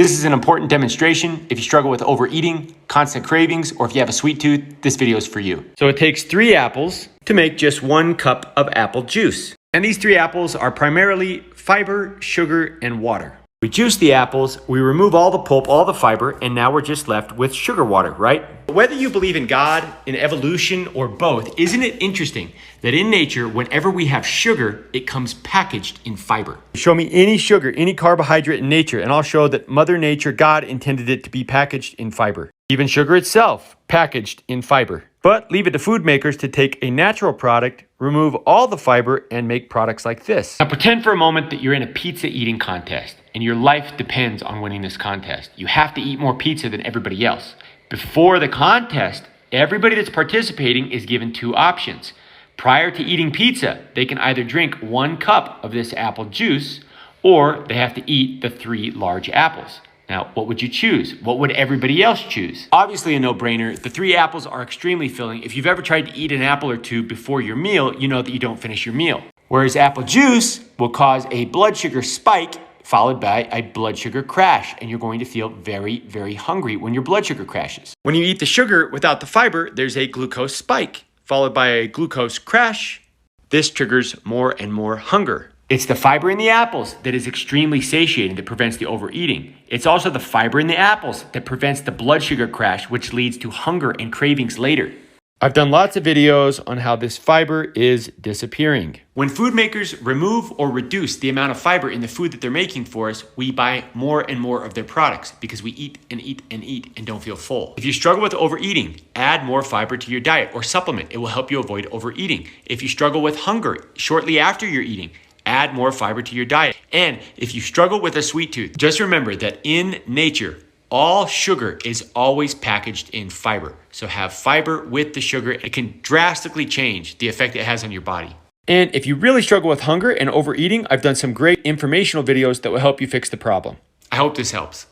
This is an important demonstration. If you struggle with overeating, constant cravings, or if you have a sweet tooth, this video is for you. So it takes 3 apples to make just 1 cup of apple juice. And these 3 apples are primarily fiber, sugar, and water. We juice the apples, we remove all the pulp, all the fiber, and now we're just left with sugar water, right? Whether you believe in God, in evolution, or both, isn't it interesting that in nature, whenever we have sugar, it comes packaged in fiber? Show me any sugar, any carbohydrate in nature, and I'll show that Mother Nature, God, intended it to be packaged in fiber. Even sugar itself, packaged in fiber. But leave it to food makers to take a natural product, remove all the fiber, and make products like this. Now pretend for a moment that you're in a pizza eating contest, and your life depends on winning this contest. You have to eat more pizza than everybody else. Before the contest, everybody that's participating is given 2 options. Prior to eating pizza, they can either drink 1 cup of this apple juice, or they have to eat the 3 large apples. Now, what would you choose? What would everybody else choose? Obviously a no-brainer. The 3 apples are extremely filling. If you've ever tried to eat an apple or 2 before your meal, you know that you don't finish your meal. Whereas apple juice will cause a blood sugar spike followed by a blood sugar crash, and you're going to feel very, very hungry when your blood sugar crashes. When you eat the sugar without the fiber, there's a glucose spike followed by a glucose crash. This triggers more and more hunger. It's the fiber in the apples that is extremely satiating that prevents the overeating. It's also the fiber in the apples that prevents the blood sugar crash, which leads to hunger and cravings later. I've done lots of videos on how this fiber is disappearing. When food makers remove or reduce the amount of fiber in the food that they're making for us, we buy more and more of their products because we eat and eat and eat and don't feel full. If you struggle with overeating, add more fiber to your diet or supplement. It will help you avoid overeating. If you struggle with hunger shortly after you're eating, add more fiber to your diet. And if you struggle with a sweet tooth, just remember that in nature, all sugar is always packaged in fiber. So have fiber with the sugar. It can drastically change the effect it has on your body. And if you really struggle with hunger and overeating, I've done some great informational videos that will help you fix the problem. I hope this helps.